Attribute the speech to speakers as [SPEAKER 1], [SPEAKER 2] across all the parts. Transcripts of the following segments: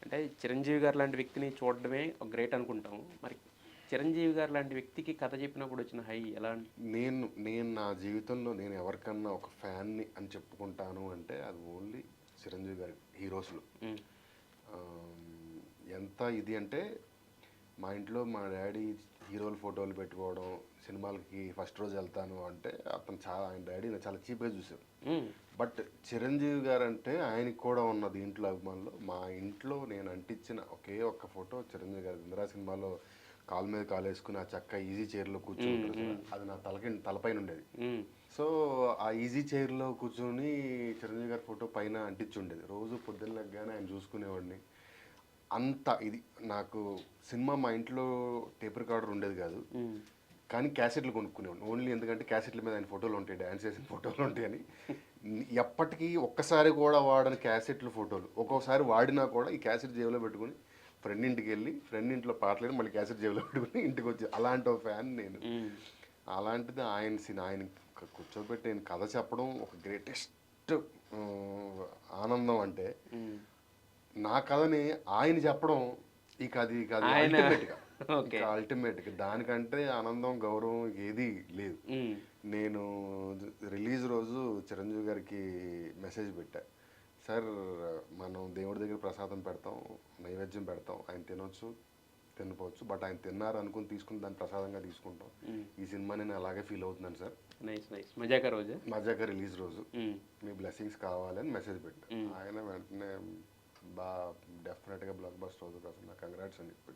[SPEAKER 1] అంటే చిరంజీవి గారు లాంటి వ్యక్తిని చూడడమే ఒక గ్రేట్ అనుకుంటాం. మరి చిరంజీవి గారు లాంటి వ్యక్తికి కథ చెప్పినప్పుడు వచ్చిన హై ఎలా?
[SPEAKER 2] నేను నేను నా జీవితంలో నేను ఎవరికన్నా ఒక ఫ్యాన్ని అని చెప్పుకుంటాను అంటే అది ఓన్లీ చిరంజీవి గారి హీరోస్లో.
[SPEAKER 1] హ్మ్.
[SPEAKER 2] ఎంత ఇది అంటే మా ఇంట్లో మా డాడీ హీరోల ఫోటోలు పెట్టుకోవడం, సినిమాలకి ఫస్ట్ రోజు వెళ్తాను అంటే అతను చాలా, ఆయన డాడీ చాలా చీప్గా చూశారు.
[SPEAKER 1] హ్మ్.
[SPEAKER 2] బట్ చిరంజీవి గారు అంటే ఆయనకి కూడా ఉన్నది ఇంట్లో అభిమానులు. మా ఇంట్లో నేను అంటించిన ఒకే ఒక్క ఫోటో చిరంజీవి గారి. ఇందిరా సినిమాలో కాలు మీద కాలు వేసుకుని ఆ చక్క ఈజీ చైర్లో కూర్చుంటారు కదా, అది నా తలపైన ఉండేది. సో ఆ ఈజీ చైర్లో కూర్చొని చిరంజీవి గారి ఫోటో పైన అంటించి ఉండేది. రోజు పొద్దున్న లెగ్గానే ఆయన చూసుకునేవాడిని. అంత ఇది నాకు సినిమా మా ఇంట్లో టేప్ రికార్డర్ ఉండేది కాదు, కానీ క్యాసెట్లు కొనుక్కునేవాడిని ఓన్లీ. ఎందుకంటే క్యాసెట్ల మీద ఆయన ఫోటోలు ఉంటాయి, డ్యాన్స్ చేసిన ఫోటోలు ఉంటాయని. ఎప్పటికీ ఒక్కసారి కూడా వాడని క్యాసెట్లు ఫోటోలు, ఒక్కొక్కసారి వాడినా కూడా ఈ క్యాసెట్ జేబులో పెట్టుకుని ఫ్రెండ్ ఇంటికి వెళ్ళి ఫ్రెండ్ ఇంట్లో పాటలు మళ్ళీ క్యాసెట్ జేబులో పెట్టుకుని ఇంటికి వచ్చి, అలాంటి ఒక ఫ్యాన్ నేను. అలాంటిది ఆయన కూర్చోబెట్టి నేను కథ చెప్పడం ఒక గ్రేటెస్ట్ ఆనందం. అంటే నా కథని ఆయన చెప్పడం ఇక అది అల్టిమేట్గా దానికంటే ఆనందం, గౌరవం ఏది లేదు. నేను రిలీజ్ రోజు చిరంజీవి గారికి మెసేజ్ పెట్టా, సార్ మనం దేవుడి దగ్గర ప్రసాదం పెడతాం, నైవేద్యం పెడతాం, ఆయన తినొచ్చు తినపోవచ్చు, బట్ ఆయన తిన్నారు అనుకుని తీసుకుని దాన్ని ప్రసాదంగా తీసుకుంటాం. ఈ సినిమా నేను అలాగే ఫీల్ అవుతున్నాను సార్. మజాకా రిలీజ్ రోజు మీ బ్లెస్సింగ్స్ కావాలని మెసేజ్ పెట్టా. ఆయన వెంటనే డెఫినెట్గా బ్లాక్ బస్టర్ అవుతుంది కదా, నాకు కంగ్రాట్స్ అని చెప్పి.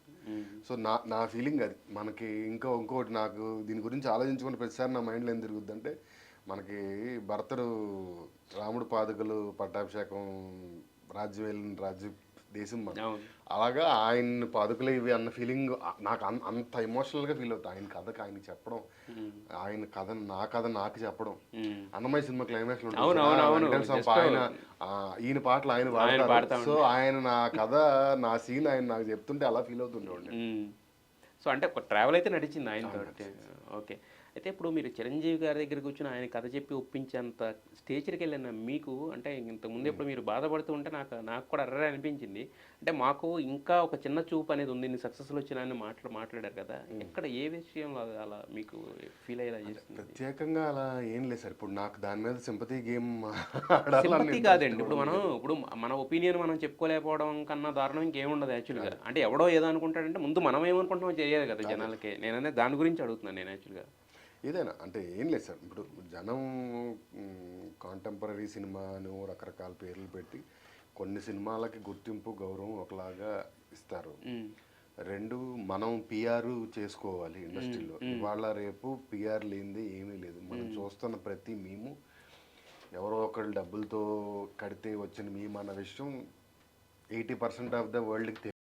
[SPEAKER 2] సో నా ఫీలింగ్ అది. మనకి ఇంకోటి నాకు దీని గురించి ఆలోచించుకుని ప్రతిసారి నా మైండ్లో ఏం తిరుగుద్ది అంటే, మనకి భరతుడు రాముడు పాదుకలు పట్టాభిషేకం, రాజ్యం వెళ్ళిన రాజ్యం దేశం మనం, అలాగా ఆయన పాదుకలు ఇవి అన్న ఫీలింగ్ నాకు అంత ఎమోషనల్గా ఫీల్ అవుతా. ఆయన కథకి ఆయనకి చెప్పడం, ఆయన కథ నా కథ నాకు చెప్పడం. అన్నమయ్య సినిమా క్లైమాక్స్ లో ఆయన ఈయన పాటలు ఆయన పాడతారు. సో ఆయన నా కథ, నా సీన్ ఆయన నాకు చెప్తుంటే అలా ఫీల్ అవుతుండే.
[SPEAKER 1] సో అంటే ఒక ట్రావెల్ అయితే నడిచింది ఆయనతో. ఓకే. అయితే ఇప్పుడు మీరు చిరంజీవి గారి దగ్గర కూర్చొని ఆయన కథ చెప్పి ఒప్పించేంత స్టేజ్కి వెళ్ళిన మీకు, అంటే ఇంతకుముందు ఎప్పుడు మీరు బాధపడుతూ ఉంటే నాకు కూడా అర్రే అనిపించింది. అంటే మాకు ఇంకా ఒక చిన్న చూపు అనేది ఉంది, ఇన్ని సక్సెస్లు వచ్చిన అని మాట్లాడారు కదా, ఎక్కడ ఏ విషయంలో అలా మీకు ఫీల్ అయ్యేలా చేస్తుంది?
[SPEAKER 2] ప్రత్యేకంగా అలా ఏం లేదు సార్. ఇప్పుడు నాకు దాని మీద సింపతి గేమ్
[SPEAKER 1] సింపతి కాదండి. ఇప్పుడు మన ఒపీనియన్ మనం చెప్పుకోలేకపోవడం కన్నా దారుణం ఇంకేముండదు యాక్చువల్గా. అంటే ఎవడో ఏదో అనుకుంటాడంటే ముందు మనం ఏమనుకుంటామో తెలియదు కదా జనాలకి. నేననే దాని గురించి అడుగుతున్నాను నేను యాక్చువల్గా.
[SPEAKER 2] ఏదైనా అంటే ఏం లేదు సార్. ఇప్పుడు జనం కాంటెంపరీ సినిమాను రకరకాల పేర్లు పెట్టి కొన్ని సినిమాలకి గుర్తింపు, గౌరవం ఒకలాగా ఇస్తారు. రెండు, మనం పిఆర్ చేసుకోవాలి ఇండస్ట్రీలో. ఇవాళ రేపు పిఆర్ లేనిది ఏమీ లేదు. మనం చూస్తున్న ప్రతి మేము ఎవరో ఒకళ్ళు డబ్బులతో కడితే వచ్చిన మేము అన్న విషయం 80% ఆఫ్ ద వరల్డ్కి